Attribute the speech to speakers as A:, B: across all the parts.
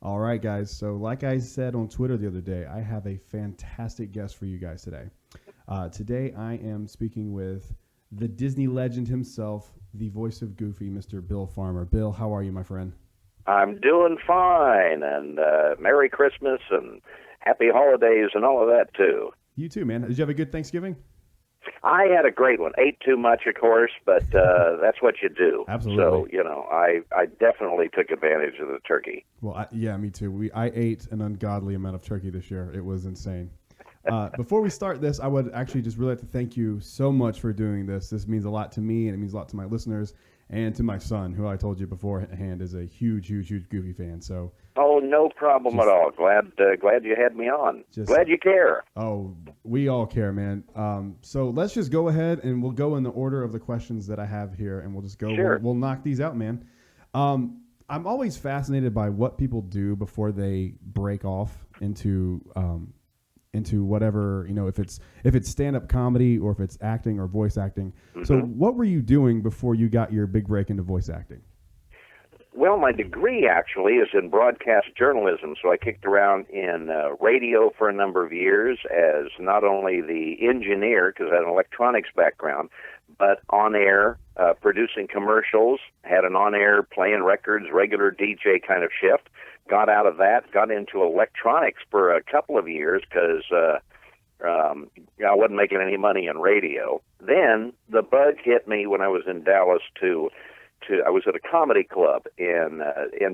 A: All right, guys. So, like I said on Twitter the other day, I have a fantastic guest for you guys today. Today, I am speaking with the Disney legend himself, the voice of Goofy, Mr. Bill Farmer. Bill, how are you, my friend?
B: I'm doing fine, and Merry Christmas and Happy Holidays and all of that, too.
A: You too, man. Did you have a good Thanksgiving?
B: I had a great one. Ate too much, of course, but that's what you do.
A: Absolutely.
B: So, I definitely took advantage of the turkey.
A: Well, yeah, me too. I ate an ungodly amount of turkey this year. It was insane. Before we start this, I would actually just really like to thank you so much for doing this. This means a lot to me, and it means a lot to my listeners and to my son, who I told you beforehand is a huge Goofy fan. So,
B: oh, no problem at all. Glad you had me on. Glad you care.
A: Oh, we all care, man. So let's just go ahead and we'll go in the order of the questions that I have here, and we'll just go.
B: Sure.
A: We'll knock these out, man. I'm always fascinated by what people do before they break off into whatever, if it's stand-up comedy or if it's acting or voice acting. Mm-hmm. So what were you doing before you got your big break into voice acting?
B: Well, my degree actually is in broadcast journalism, so I kicked around in radio for a number of years as not only the engineer, because I had an electronics background, but on-air, producing commercials, had an on-air playing records, regular DJ kind of shift. Got out of that, got into electronics for a couple of years because I wasn't making any money in radio. Then the bug hit me when I was in Dallas I was at a comedy club in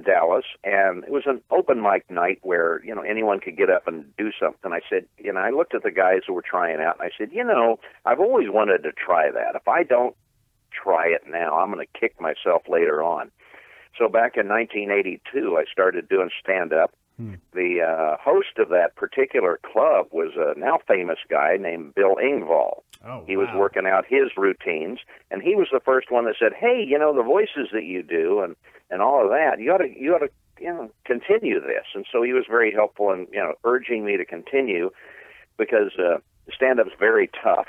B: Dallas, and it was an open mic night where, anyone could get up and do something. I said, I looked at the guys who were trying out, and I said, I've always wanted to try that. If I don't try it now, I'm going to kick myself later on. So back in 1982, I started doing stand-up. The host of that particular club was a now famous guy named Bill Engvall.
A: Oh,
B: he was working out his routines, and he was the first one that said, "Hey, the voices that you do and all of that, you ought to continue this." And so he was very helpful in urging me to continue because stand-up's very tough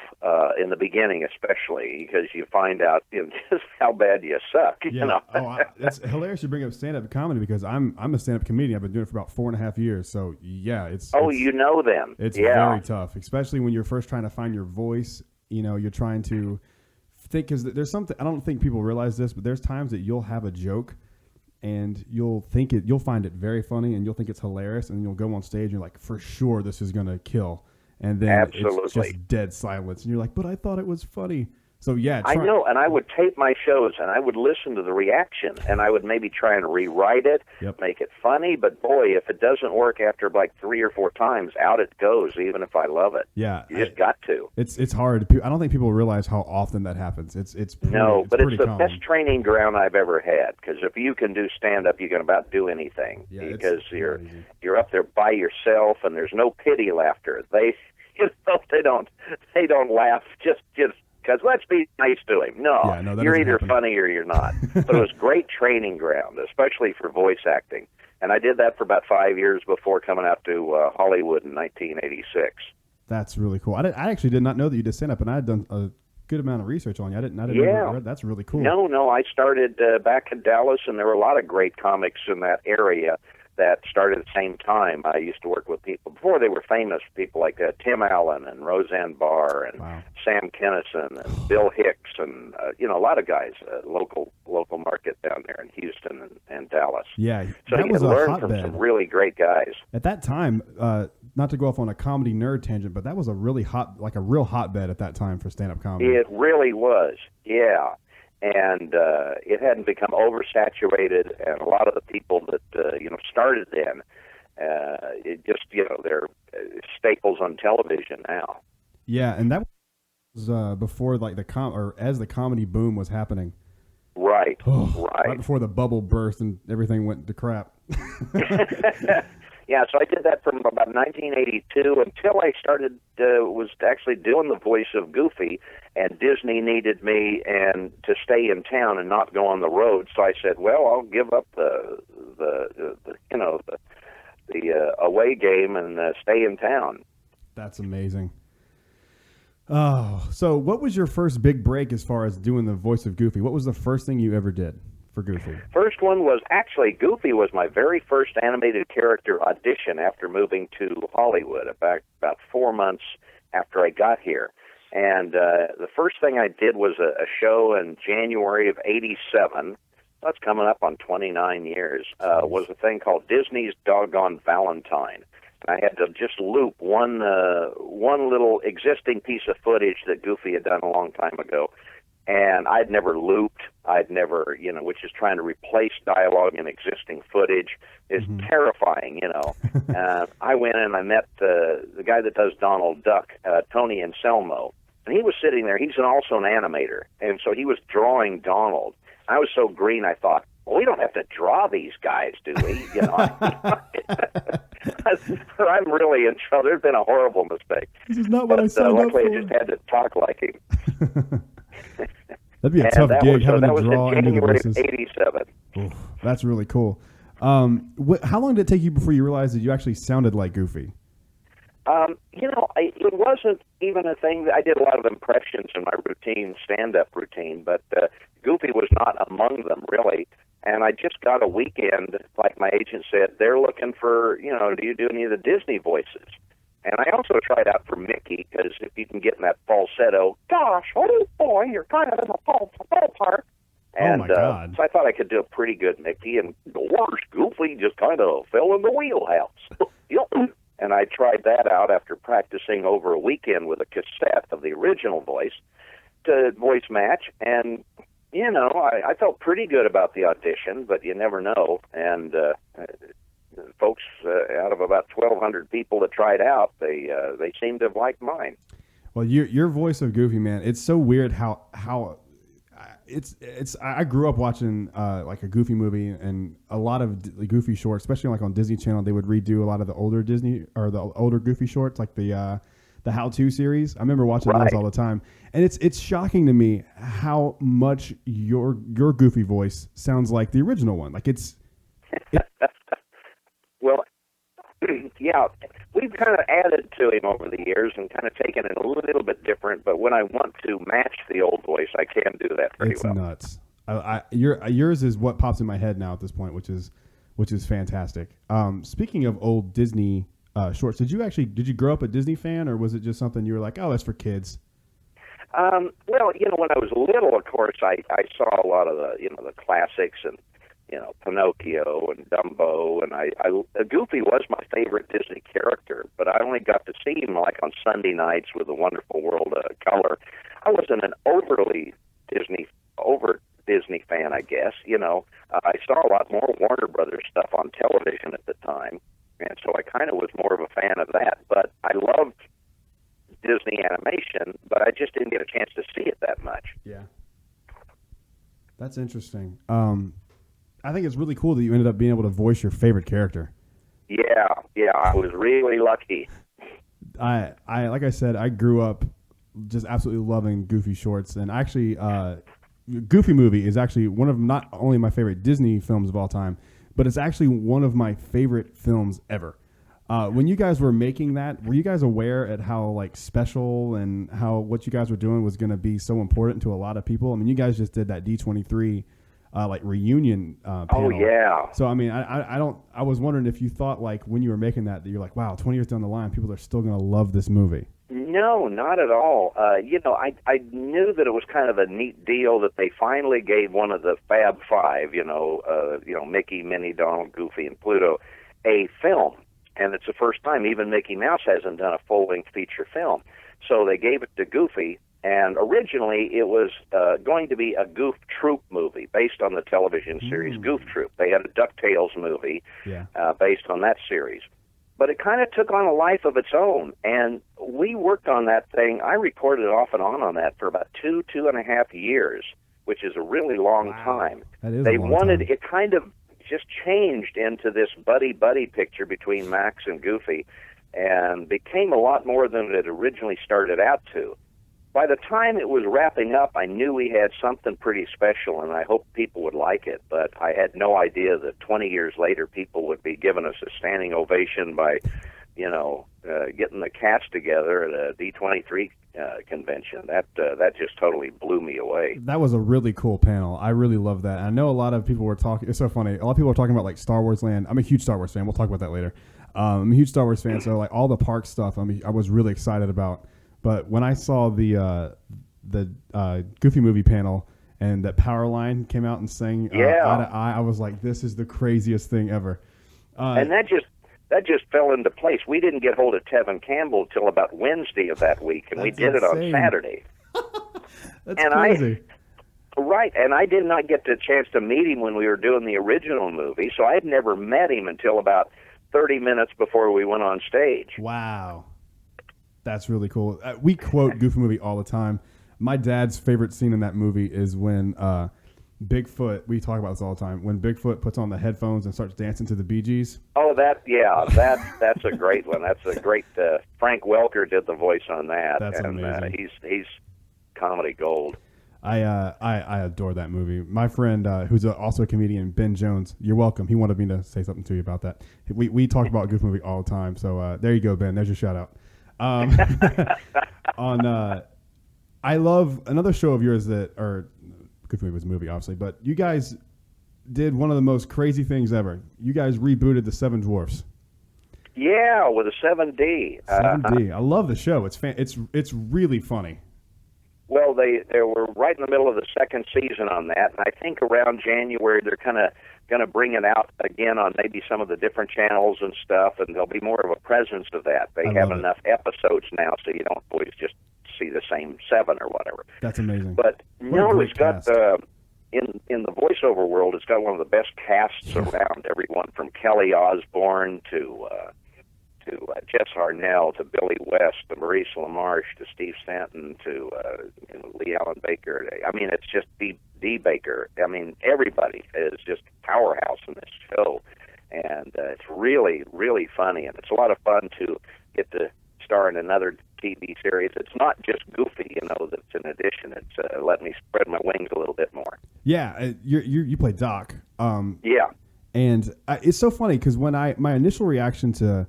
B: in the beginning, especially because you find out just how bad you suck.
A: Yeah. That's hilarious you bring up stand-up comedy because I'm a stand-up comedian. I've been doing it for about 4.5 years. So yeah, it's
B: you know them.
A: It's very tough, especially when you're first trying to find your voice. You're trying to think because there's something I don't think people realize this, but there's times that you'll have a joke and you'll find it very funny and you'll think it's hilarious, and you'll go on stage and you're like, for sure this is gonna kill. And then
B: Absolutely.
A: It's just dead silence. And you're like, but I thought it was funny. So, yeah.
B: I know, and I would tape my shows, and I would listen to the reaction, and I would maybe try and rewrite it, make it funny. But, boy, if it doesn't work after like 3 or 4 times, out it goes, even if I love it.
A: Yeah.
B: You just got to.
A: It's hard. I don't think people realize how often that happens. It's the
B: best training ground I've ever had, because if you can do stand-up, you can about do anything, because you're up there by yourself, and there's no pity laughter. They don't laugh just because let's be nice to him. No, you're either funny or you're not. But it was great training ground, especially for voice acting. And I did that for about 5 years before coming out to Hollywood in 1986.
A: That's really cool. I actually did not know that you did stand-up, and I had done a good amount of research on you. I didn't know. That's really cool.
B: No, I started back in Dallas, and there were a lot of great comics in that area that started at the same time. I used to work with people before they were famous, people like Tim Allen and Roseanne Barr and Sam Kinison and Bill Hicks and a lot of guys, local market down there in Houston and Dallas.
A: Yeah,
B: so you can learn from some really great guys.
A: At that time, not to go off on a comedy nerd tangent, but that was a real hotbed at that time for stand-up comedy.
B: It really was, yeah. And it hadn't become oversaturated, and a lot of the people that started then, they're staples on television now.
A: Yeah, and that was before like as the comedy boom was happening.
B: Right,
A: right before the bubble burst and everything went to crap.
B: Yeah, so I did that from about 1982 until I started was actually doing the voice of Goofy, and Disney needed me and to stay in town and not go on the road. So I said, well, I'll give up the away game and stay in town.
A: That's amazing. Oh, so what was your first big break as far as doing the voice of Goofy? What was the first thing you ever did for Goofy?
B: First one was actually Goofy was my very first animated character audition after moving to Hollywood about 4 months after I got here. And the first thing I did was a show in January of '87. That's coming up on 29 years. Was a thing called Disney's Doggone Valentine. I had to just loop one little existing piece of footage that Goofy had done a long time ago. And I'd never looped. I'd never, which is trying to replace dialogue in existing footage is terrifying, I went in and I met the guy that does Donald Duck, Tony Anselmo. And he was sitting there. He's also an animator. And so he was drawing Donald. I was so green, I thought, well, we don't have to draw these guys, do we? I'm really in trouble. There's been a horrible mistake.
A: This is not what I signed up for.
B: Luckily, I just had to talk like him.
A: That'd be a tough gig, having to draw into the voices.
B: That was in January of '87.
A: Oof, that's really cool. How long did it take you before you realized that you actually sounded like Goofy?
B: It wasn't even a thing. I did a lot of impressions in my stand-up routine, but Goofy was not among them, really. And I just got a weekend, like my agent said, they're looking for, do you do any of the Disney voices? And I also tried out for Mickey, because if you can get in that falsetto, gosh, oh boy, you're kind of in the ballpark. And,
A: oh my God.
B: So I thought I could do a pretty good Mickey, and the worst Goofy just kind of fell in the wheelhouse. And I tried that out after practicing over a weekend with a cassette of the original voice to voice match. And, I felt pretty good about the audition, but you never know. And folks, out of about 1,200 people that tried out, they seemed to have liked mine.
A: Well, your voice of Goofy, man, it's so weird how it's. I grew up watching like a Goofy movie and a lot of the Goofy shorts, especially like on Disney Channel. They would redo a lot of the older Disney or the older Goofy shorts, like the How-To series. I remember watching those all the time, and it's shocking to me how much your Goofy voice sounds like the original one. Like it's. Well,
B: yeah, we've kind of added to him over the years and kind of taken it a little bit different. But when I want to match the old voice, I can do that pretty well.
A: It's nuts. Yours is what pops in my head now at this point, which is fantastic. Speaking of old Disney shorts, did you grow up a Disney fan, or was it just something you were like, oh, that's for kids?
B: Well, when I was little, of course, I saw a lot of the classics and. Pinocchio and Dumbo, and Goofy was my favorite Disney character, but I only got to see him like on Sunday nights with The Wonderful World of Color. I wasn't an over Disney fan, I guess. I saw a lot more Warner Brothers stuff on television at the time, and so I kind of was more of a fan of that. But I loved Disney animation, but I just didn't get a chance to see it that much.
A: Yeah, that's interesting. I think it's really cool that you ended up being able to voice your favorite character.
B: Yeah, I was really lucky.
A: I like I said, I grew up just absolutely loving Goofy shorts, and actually, Goofy movie is actually one of not only my favorite Disney films of all time, but it's actually one of my favorite films ever. When you guys were making that, were you guys aware at how like special and how what you guys were doing was going to be so important to a lot of people? I mean, you guys just did that D23 like reunion panel.
B: Oh yeah.
A: So I mean, I was wondering if you thought like when you were making that you're like, wow, 20 years down the line, people are still going to love this movie.
B: No, not at all. I knew that it was kind of a neat deal that they finally gave one of the Fab Five, Mickey, Minnie, Donald, Goofy, and Pluto, a film, and it's the first time even Mickey Mouse hasn't done a full-length feature film. So they gave it to Goofy. And originally, it was going to be a Goof Troop movie based on the television series Goof Troop. They had a DuckTales movie based on that series. But it kind of took on a life of its own. And we worked on that thing. I recorded off and on that for about 2.5 years, which is a really long time.
A: That is
B: they
A: a long
B: wanted
A: time.
B: It kind of just changed into this buddy-buddy picture between Max and Goofy and became a lot more than it originally started out to. By the time it was wrapping up, I knew we had something pretty special, and I hoped people would like it. But I had no idea that 20 years later, people would be giving us a standing ovation by, getting the cast together at a D23 convention. That just totally blew me away.
A: That was a really cool panel. I really love that. I know a lot of people were talking. It's so funny. A lot of people are talking about like Star Wars Land. I'm a huge Star Wars fan. We'll talk about that later. I'm a huge Star Wars fan, so like all the park stuff, I was really excited about. But when I saw the Goofy movie panel and that Power Line came out and sang Eye to Eye, I was like, this is the craziest thing ever.
B: And that just fell into place. We didn't get hold of Tevin Campbell till about Wednesday of that week, and we did it on Saturday.
A: That's crazy.
B: And I did not get the chance to meet him when we were doing the original movie, so I had never met him until about 30 minutes before we went on stage.
A: Wow. That's really cool. We quote Goofy movie all the time. My dad's favorite scene in that movie is when Bigfoot, we talk about this all the time, when Bigfoot puts on the headphones and starts dancing to the Bee Gees.
B: Oh, that's a great one. That's a great, Frank Welker did the voice on that.
A: That's amazing.
B: He's comedy gold.
A: I adore that movie. My friend, who's also a comedian, Ben Jones, you're welcome. He wanted me to say something to you about that. We talk about Goofy movie all the time. So there you go, Ben. There's your shout out. I love another show of yours Goofy movie was a movie, obviously, but you guys did one of the most crazy things ever. You guys rebooted the Seven Dwarfs.
B: Yeah, with a 7D.
A: 7D. I love the show. It's really funny.
B: Well, they were right in the middle of the second season on that, and I think around January they're kind of going to bring it out again on maybe some of the different channels and stuff, and there'll be more of a presence of that. They have enough episodes now, so you don't always just see the same 7 or whatever.
A: That's amazing.
B: But it's got in the voiceover world, it's got one of the best casts around. Everyone from Kelly Osbourne to Jess Harnell to Billy West to Maurice LaMarche to Steve Stanton to Lee Allen Baker. I mean, it's just D. Baker. I mean, everybody is just powerhouse in this show, and it's really, really funny, and it's a lot of fun to get to star in another TV series. It's not just Goofy, that's an addition. It's let me spread my wings a little bit more.
A: Yeah, you play Doc.
B: Yeah,
A: and it's so funny because when my initial reaction to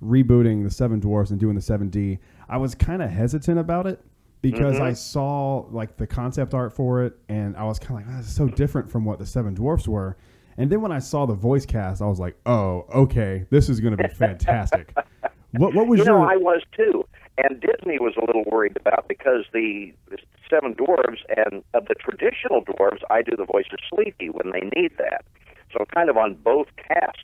A: rebooting the Seven Dwarfs and doing the 7D, I was kind of hesitant about it because I saw like the concept art for it, and I was kind of like, this is so different from what the Seven Dwarfs were. And then when I saw the voice cast, I was like, oh, okay, this is going to be fantastic. What was
B: I was too. And Disney was a little worried about because the Seven Dwarves and of the traditional dwarves, I do the voice of Sleepy when they need that. So kind of on both casts.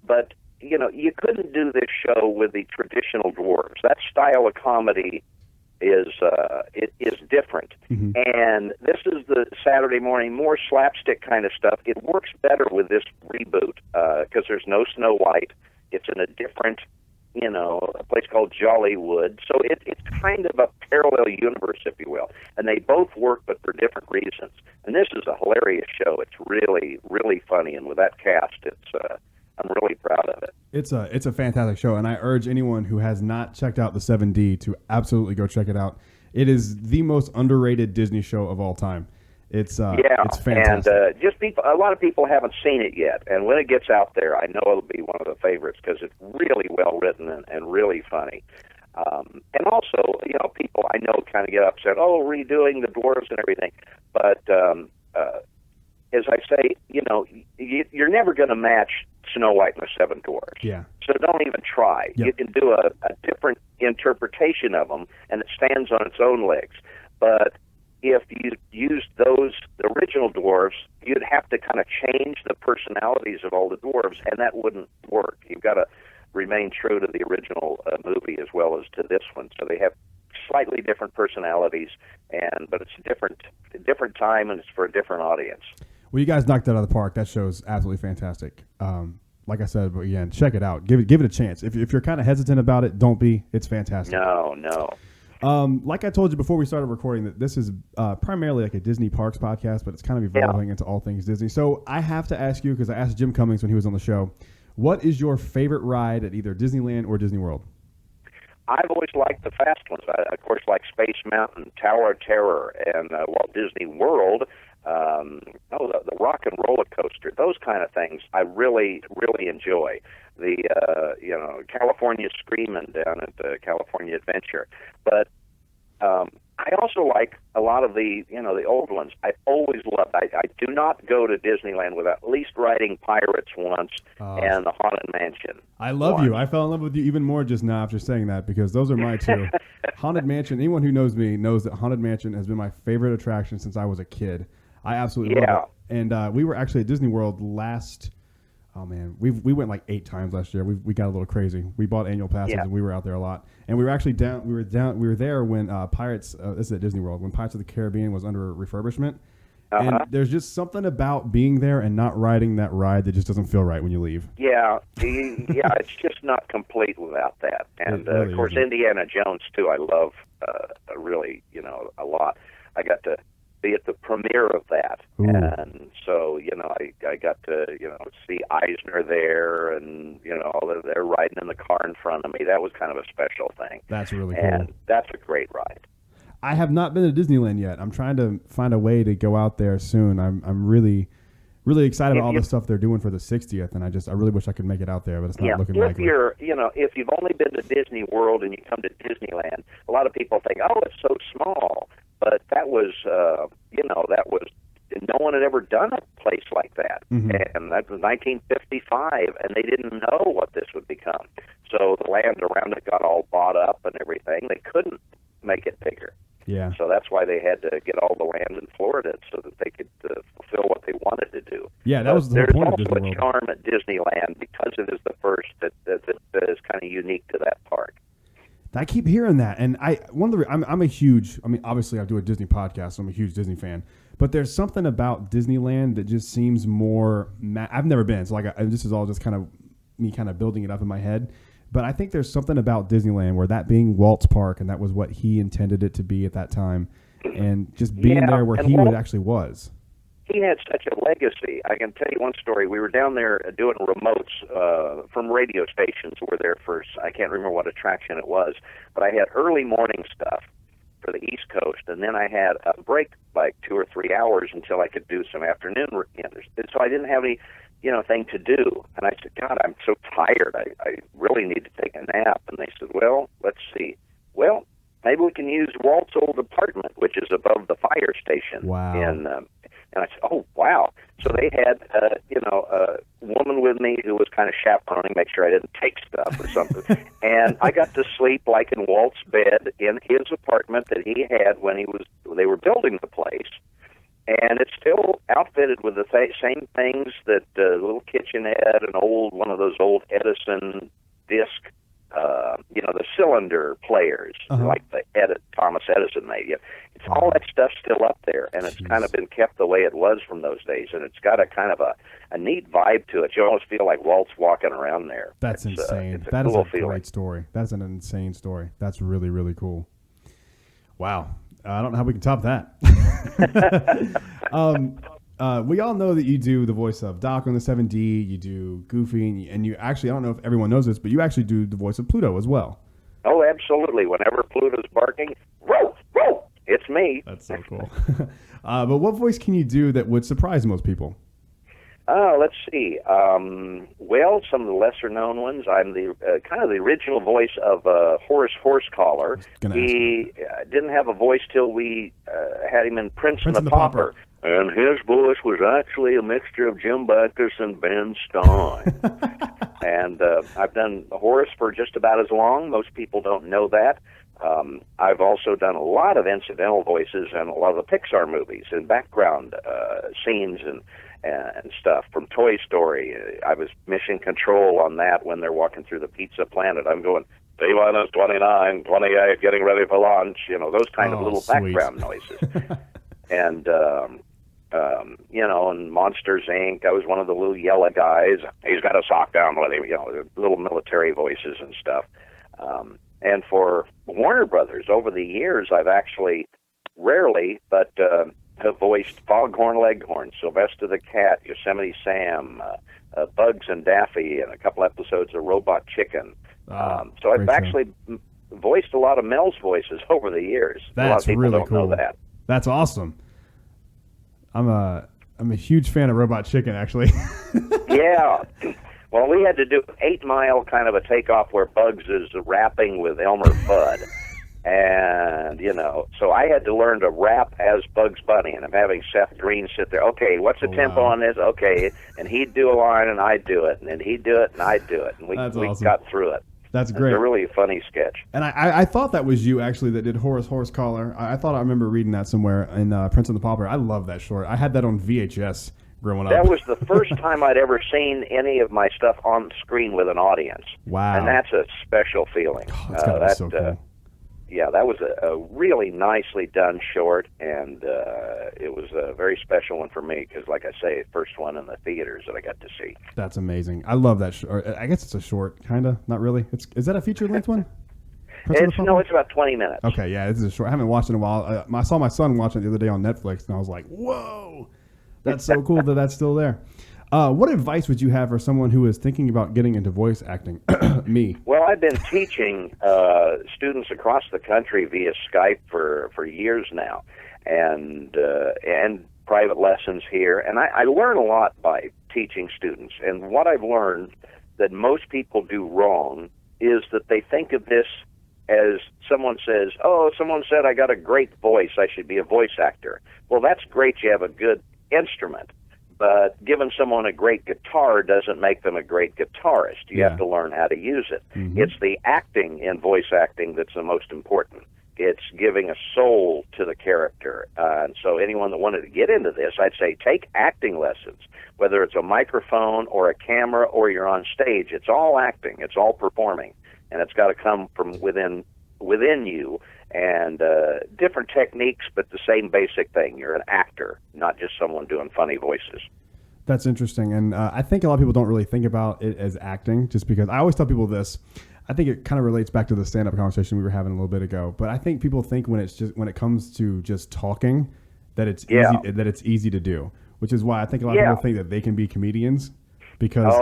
B: But you couldn't do this show with the traditional dwarves. That style of comedy is different. Mm-hmm. And this is the Saturday morning, more slapstick kind of stuff. It works better with this reboot because there's no Snow White. It's in a different, a place called Jollywood. So it's kind of a parallel universe, if you will. And they both work, but for different reasons. And this is a hilarious show. It's really, really funny. And with that cast, I'm really proud of it. It's
A: a fantastic show, and I urge anyone who has not checked out the 7D to absolutely go check it out. It is the most underrated Disney show of all time. It's fantastic.
B: And a lot of people haven't seen it yet, and when it gets out there, I know it'll be one of the favorites because it's really well written and really funny. And also, people I know kind of get upset, redoing the dwarves and everything, but as I say, you're never going to match Snow White and the Seven Dwarfs.
A: Yeah.
B: So don't even try.
A: Yep.
B: You can do a different interpretation of them, and it stands on its own legs. But if you used the original dwarves, you'd have to kind of change the personalities of all the dwarves, and that wouldn't work. You've got to remain true to the original movie as well as to this one. So they have slightly different personalities, but it's a different time, and it's for a different audience.
A: Well, you guys knocked it out of the park. That show's absolutely fantastic. Like I said, but again, check it out. Give it a chance. If you're kind of hesitant about it, don't be. It's fantastic.
B: No.
A: Like I told you before we started recording, that this is primarily like a Disney Parks podcast, but it's kind of evolving into all things Disney. So I have to ask you, because I asked Jim Cummings when he was on the show, what is your favorite ride at either Disneyland or Disney World?
B: I've always liked the fast ones. I, of course, like Space Mountain, Tower of Terror, and Walt Disney World. the rock and roller coaster, those kind of things I really, really enjoy. The, California Screamin' down at California Adventure. But I also like a lot of the old ones. I always loved. I do not go to Disneyland without at least riding Pirates once and the Haunted Mansion.
A: I love you. I fell in love with you even more just now after saying that, because those are my two. Haunted Mansion. Anyone who knows me knows that Haunted Mansion has been my favorite attraction since I was a kid. I absolutely love it. And we were actually at Disney World last. Oh man, we went like 8 times last year. We got a little crazy. We bought annual passes and we were out there a lot. And we were actually down. We were there when Pirates. This is at Disney World when Pirates of the Caribbean was under refurbishment. And there's just something about being there and not riding that ride that just doesn't feel right when you leave. Yeah,
B: it's just not complete without that. And really of course, Indiana Jones too. I love really, a lot. I got to be at the premiere of that.
A: Ooh.
B: And so, I got to, see Eisner there and, they're riding in the car in front of me. That was kind of a special thing.
A: That's really cool.
B: And that's a great ride.
A: I have not been to Disneyland yet. I'm trying to find a way to go out there soon. I'm really, really excited about all the stuff they're doing for the 60th, and I really wish I could make it out there, but it's not looking likely.
B: If you've only been to Disney World and you come to Disneyland, a lot of people think, oh, it's so small. But that was, no one had ever done a place like that.
A: Mm-hmm.
B: And that was 1955, and they didn't know what this would become. So the land around it got all bought up and everything. They couldn't make it bigger.
A: Yeah.
B: So that's why they had to get all the land in Florida so that they could fulfill what they wanted to do.
A: Yeah, that was the whole point of Disney World.
B: There's also a charm at Disneyland because it is the first that is kind of unique to that park.
A: I keep hearing that, and I'm a huge. I mean, obviously, I do a Disney podcast, so I'm a huge Disney fan. But there's something about Disneyland that just seems more. I've never been, so this is all just kind of me, kind of building it up in my head. But I think there's something about Disneyland where that being Walt's park, and that was what he intended it to be at that time, and just being there where he actually was.
B: He had such a legacy. I can tell you one story. We were down there doing remotes from radio stations. Were there for, I can't remember what attraction it was, but I had early morning stuff for the East Coast, and then I had a break like 2 or 3 hours until I could do some afternoon. So I didn't have any, thing to do. And I said, God, I'm so tired. I really need to take a nap. And they said, well, let's see. Well, maybe we can use Walt's old apartment, which is above the fire station.
A: Wow.
B: And I said, oh, wow. So they had, a woman with me who was kind of chaperoning, make sure I didn't take stuff or something. And I got to sleep like in Walt's bed in his apartment that he had when they were building the place. And it's still outfitted with the same things that the little kitchenette, one of those old Edison disc, the cylinder players, like the Thomas Edison made. It's all that stuff still up there, and it's kind of been kept the way it was from those days, and it's got a kind of a neat vibe to it. You almost feel like Walt's walking around there.
A: That's insane. That is a great story. That's an insane story. That's really, really cool. Wow. I don't know how we can top that. We all know that you do the voice of Doc on the 7D, you do Goofy, and you actually, I don't know if everyone knows this, but you actually do the voice of Pluto as well.
B: Oh, absolutely. Whenever Pluto's barking, whoa, whoa, it's me.
A: That's so cool. But what voice can you do that would surprise most people?
B: Let's see. Well, some of the lesser-known ones. I'm the kind of the original voice of Horsecollar. He didn't have a voice till we had him in Prince and the Pauper. And his voice was actually a mixture of Jim Backus and Ben Stein. And I've done Horace for just about as long. Most people don't know that. I've also done a lot of incidental voices in a lot of the Pixar movies and background scenes and stuff from Toy Story. I was mission control on that when they're walking through the Pizza Planet. I'm going, T-minus 29, 28, getting ready for lunch, those kind of little background noises. And, in Monsters, Inc., I was one of the little yellow guys. He's got a sock down with him, little military voices and stuff. And for Warner Brothers, over the years, I've actually rarely, but have voiced Foghorn Leghorn, Sylvester the Cat, Yosemite Sam, Bugs and Daffy, and a couple episodes of Robot Chicken. So I've actually voiced a lot of Mel's voices over the years.
A: That's
B: a lot of people
A: really
B: don't
A: cool.
B: know that.
A: That's awesome. I'm a huge fan of Robot Chicken, actually.
B: Yeah. Well, we had to do 8 Mile, kind of a takeoff where Bugs is rapping with Elmer Fudd. And, so I had to learn to rap as Bugs Bunny. And I'm having Seth Green sit there. Okay, what's the tempo on this? Okay. And he'd do a line and I'd do it. And then he'd do it and I'd do it. And we
A: awesome.
B: got through it.
A: That's great.
B: It's a really funny sketch.
A: And I thought that was you, actually, that did Horsecollar. I thought I remember reading that somewhere in Prince and the Pauper. I love that short. I had that on VHS growing up.
B: That was the first time I'd ever seen any of my stuff on screen with an audience.
A: Wow.
B: And that's a special feeling.
A: Oh, that's gotta be so cool.
B: Yeah, that was a really nicely done short, and it was a very special one for me because, like I say, first one in the theaters that I got to see.
A: That's amazing. I love that short. I guess it's a short, kind of. Not really. Is that a feature-length one?
B: It's about 20 minutes.
A: Okay, yeah, this is a short. I haven't watched it in a while. I saw my son watching it the other day on Netflix, and I was like, whoa, that's so cool that that's still there. What advice would you have for someone who is thinking about getting into voice acting? Me.
B: Well, I've been teaching students across the country via Skype for years now, and private lessons here. And I learn a lot by teaching students. And what I've learned that most people do wrong is that they think of this as someone says, oh, someone said I got a great voice, I should be a voice actor. Well, that's great, you have a good instrument. But giving someone a great guitar doesn't make them a great guitarist. You have to learn how to use it. Mm-hmm. It's the acting in voice acting that's the most important. It's giving a soul to the character. And so anyone that wanted to get into this, I'd say take acting lessons, whether it's a microphone or a camera or you're on stage. It's all acting. It's all performing. And it's got to come from within you. And different techniques, but the same basic thing. You're an actor, not just someone doing funny voices.
A: That's interesting. And I think a lot of people don't really think about it as acting, just because I always tell people this. I think it kind of relates back to the stand-up conversation we were having a little bit ago. But I think people think when it comes to just talking, that it's easy to do, which is why I think a lot of people think that they can be comedians. Because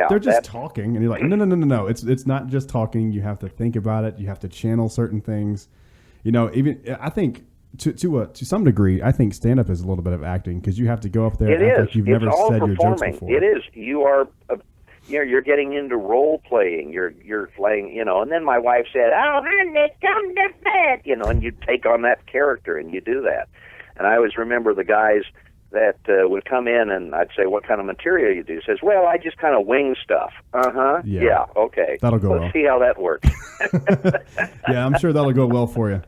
A: they're just talking, and you're like, no. It's not just talking. You have to think about it. You have to channel certain things. Even I think to some degree, I think stand up is a little bit of acting because you have to go up there and act like you've never said your jokes before.
B: It is. You are. You're getting into role playing. You're playing. And then my wife said, "Oh, honey, come to bed." And you take on that character and you do that. And I always remember the guys that would come in and I'd say, what kind of material you do? He says, well, I just kind of wing stuff. Yeah, okay.
A: That'll go well.
B: Let's see how that works.
A: Yeah, I'm sure that'll go well for you.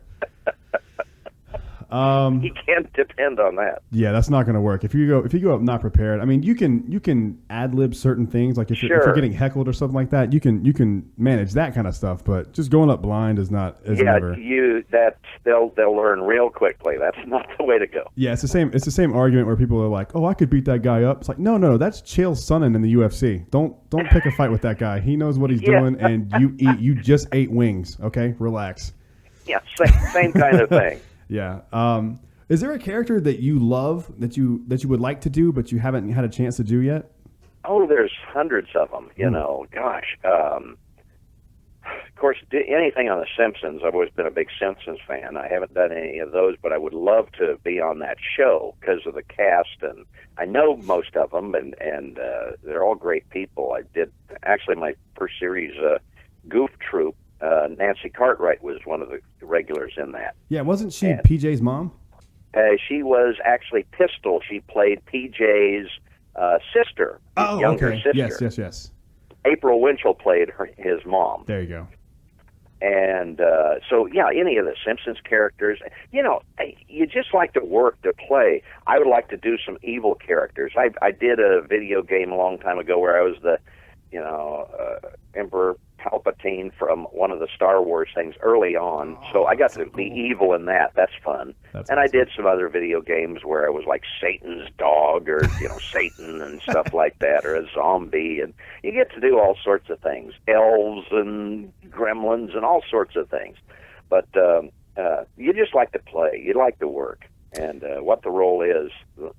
B: You can't depend on that.
A: Yeah, that's not going to work. If you go up not prepared, I mean, you can ad-lib certain things. Like if you're getting heckled or something like that, you can manage that kind of stuff. But just going up blind is never.
B: They'll learn real quickly. That's not the way to go.
A: Yeah, it's the same argument where people are like, oh, I could beat that guy up. It's like, no, that's Chael Sonnen in the UFC. Don't pick a fight with that guy. He knows what he's doing, and you just ate wings. Okay, relax.
B: Yeah, same kind of thing.
A: Yeah. Is there a character that you love that you would like to do but you haven't had a chance to do yet?
B: Oh, there's hundreds of them. Gosh. Of course, anything on The Simpsons. I've always been a big Simpsons fan. I haven't done any of those, but I would love to be on that show because of the cast, and I know most of them, and they're all great people. I did actually my first series, Goof Troop. Nancy Cartwright was one of the regulars in that.
A: Yeah, wasn't she PJ's mom?
B: She was actually Pistol. She played PJ's sister, younger sister.
A: Yes.
B: April Winchell played his mom.
A: There you go.
B: And any of the Simpsons characters. You just like to work to play. I would like to do some evil characters. I did a video game a long time ago where I was the Emperor Palpatine from one of the Star Wars things early on. So I got to be evil in that. That's fun. And I did some other video games where I was like Satan's dog or, Satan and stuff like that, or a zombie. And you get to do all sorts of things, elves and gremlins and all sorts of things. But you just like to play. You like to work. And what the role is, the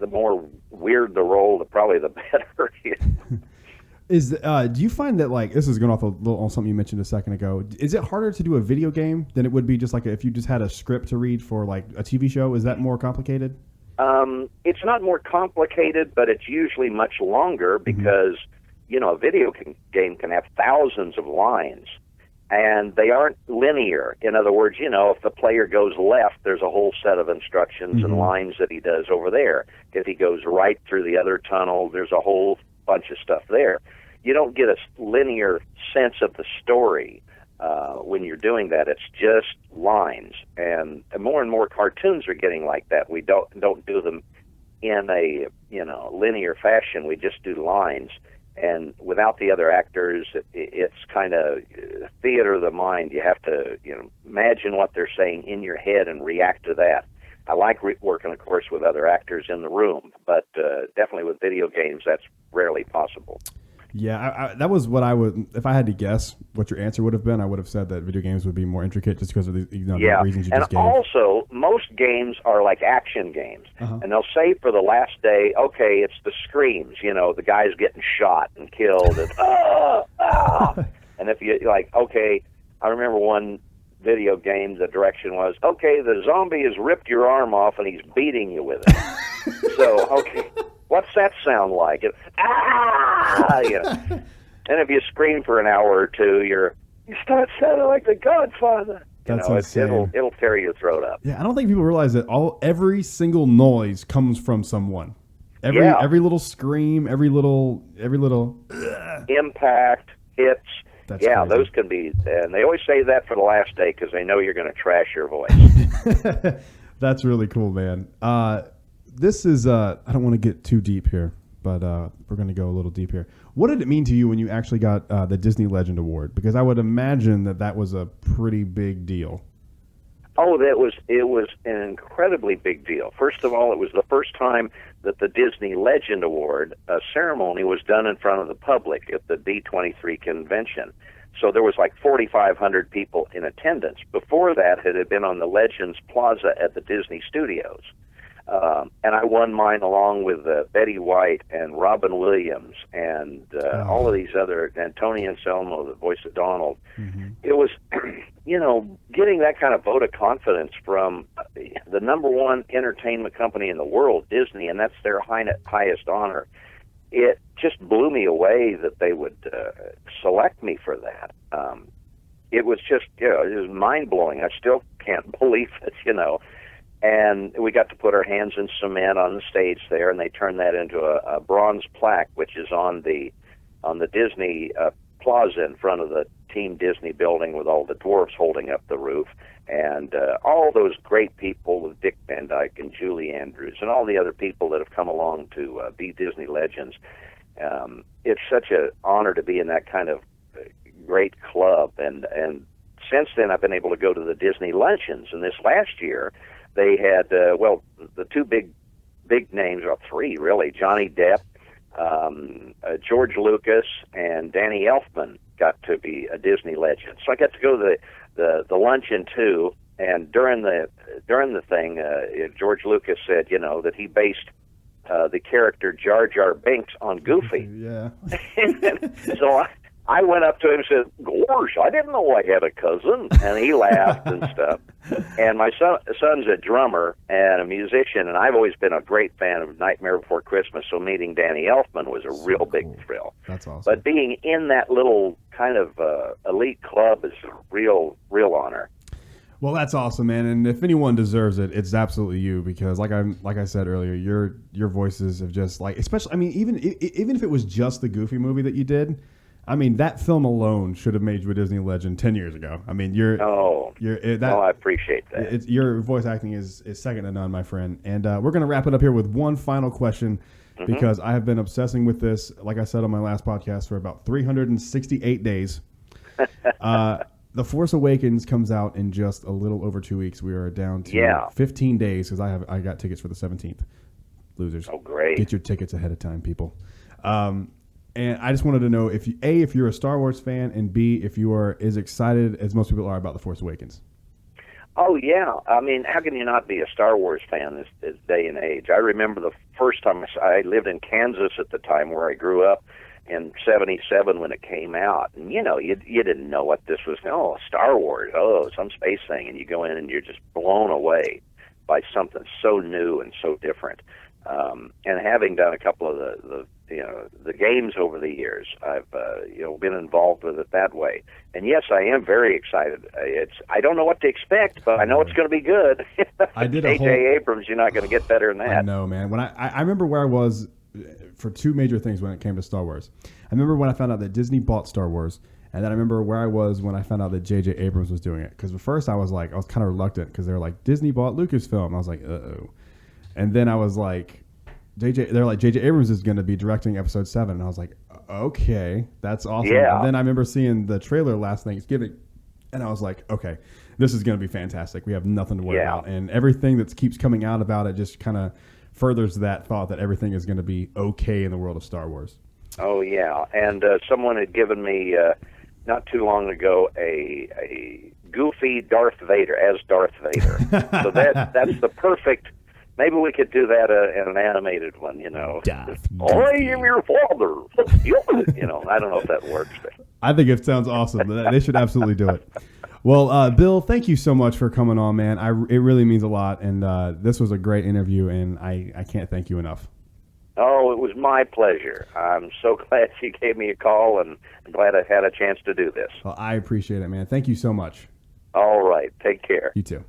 B: more weird the role, probably the better.
A: Do you find that, like, this is going off a little on something you mentioned a second ago? Is it harder to do a video game than it would be just like if you just had a script to read for like a TV show? Is that more complicated?
B: It's not more complicated, but it's usually much longer because, a video game can have thousands of lines, and they aren't linear. In other words, if the player goes left, there's a whole set of instructions and lines that he does over there. If he goes right through the other tunnel, there's a whole bunch of stuff there. You don't get a linear sense of the story when you're doing that. It's just lines, and more cartoons are getting like that. We don't do them in a linear fashion. We just do lines, and without the other actors, it's kind of theater of the mind. You have to imagine what they're saying in your head and react to that. I like working, of course, with other actors in the room, but definitely with video games, that's rarely possible.
A: Yeah, that was what I would, if I had to guess what your answer would have been, I would have said that video games would be more intricate just because of the reasons you just gave.
B: And also, most games are like action games. And they'll say for the last day, okay, it's the screams, the guy's getting shot and killed, and and if you okay, I remember one video game, the direction was, okay, the zombie has ripped your arm off and he's beating you with it. So, okay, what's that sound like? And if you scream for an hour or two, you start sounding like the Godfather. It'll tear your throat up.
A: Yeah, I don't think people realize that every single noise comes from someone. Every little scream, every little
B: impact, hits.
A: That's crazy.
B: Those can be, and they always say that for the last day because they know you're going to trash your voice.
A: That's really cool, man. This is, I don't want to get too deep here, but we're going to go a little deep here. What did it mean to you when you actually got the Disney Legend Award? Because I would imagine that was a pretty big deal.
B: Oh, it was an incredibly big deal. First of all, it was the first time that the Disney Legend Award ceremony was done in front of the public at the D23 convention. So there was like 4,500 people in attendance. Before that, it had been on the Legends Plaza at the Disney Studios. And I won mine along with Betty White and Robin Williams and all of these other, and Tony Anselmo, the voice of Donald. It was, getting that kind of vote of confidence from the number one entertainment company in the world, Disney, and that's their highest honor. It just blew me away that they would select me for that. It was just, it was mind-blowing. I still can't believe it, And we got to put our hands in cement on the stage there, and they turned that into a bronze plaque, which is on the Disney Plaza in front of the Team Disney building with all the dwarfs holding up the roof, and all those great people with Dick Van Dyke and Julie Andrews and all the other people that have come along to be Disney legends. It's such an honor to be in that kind of great club, and since then I've been able to go to the Disney luncheons, and this last year they had, the two big names, or three really, Johnny Depp, George Lucas, and Danny Elfman got to be a Disney legend. So I got to go to the luncheon too, and during the thing, George Lucas said, that he based the character Jar Jar Binks on Goofy.
A: Yeah.
B: So I went up to him and said, "Gosh, I didn't know I had a cousin," and he laughed and stuff. And my son's a drummer and a musician, and I've always been a great fan of Nightmare Before Christmas, so meeting Danny Elfman was a real big thrill.
A: That's awesome.
B: But being in that little kind of elite club is a real honor.
A: Well, that's awesome, man. And if anyone deserves it, it's absolutely you, because like I said earlier, your voices have just especially, even if it was just the Goofy movie that you did, that film alone should have made you a Disney legend 10 years ago. I appreciate that. Your voice acting is second to none, my friend. And we're going to wrap it up here with one final question, because I have been obsessing with this, like I said on my last podcast, for about 368 days. The Force Awakens comes out in just a little over 2 weeks. We are down to 15 days because I got tickets for the 17th. Losers.
B: Oh, great.
A: Get your tickets ahead of time, people. And I just wanted to know if you're a Star Wars fan, and B, if you are as excited as most people are about The Force Awakens.
B: Oh, yeah. How can you not be a Star Wars fan this day and age? I remember the first time I lived in Kansas at the time where I grew up, in '77 when it came out, and you didn't know what this was. Oh, Star Wars, some space thing, and you go in and you're just blown away by something so new and so different. And having done a couple of the games over the years, I've been involved with it that way. And yes, I am very excited. I don't know what to expect, but I know it's going to be good.
A: I did
B: J.J. Abrams, you're not going to get better than that.
A: I know, man. When I remember where I was for two major things when it came to Star Wars. I remember when I found out that Disney bought Star Wars, and then I remember where I was when I found out that J.J. Abrams was doing it. Because at first I was kind of reluctant because they were like, Disney bought Lucasfilm. I was like, uh-oh. And then I was like, they're like, J.J. Abrams is going to be directing Episode 7. And I was like, okay, that's awesome.
B: Yeah.
A: And then I remember seeing the trailer last Thanksgiving, and I was like, okay, this is going to be fantastic. We have nothing to worry about. And everything that keeps coming out about it just kind of furthers that thought that everything is going to be okay in the world of Star Wars.
B: Oh, yeah. And someone had given me, not too long ago, a goofy Darth Vader, as Darth Vader. So that's the perfect... Maybe we could do that in an animated one, I am your father. I don't know if that works. But.
A: I think it sounds awesome. They should absolutely do it. Well, Bill, thank you so much for coming on, man. It really means a lot, and this was a great interview, and I can't thank you enough.
B: Oh, it was my pleasure. I'm so glad you gave me a call, and I'm glad I had a chance to do this.
A: Well, I appreciate it, man. Thank you so much.
B: All right. Take care.
A: You too.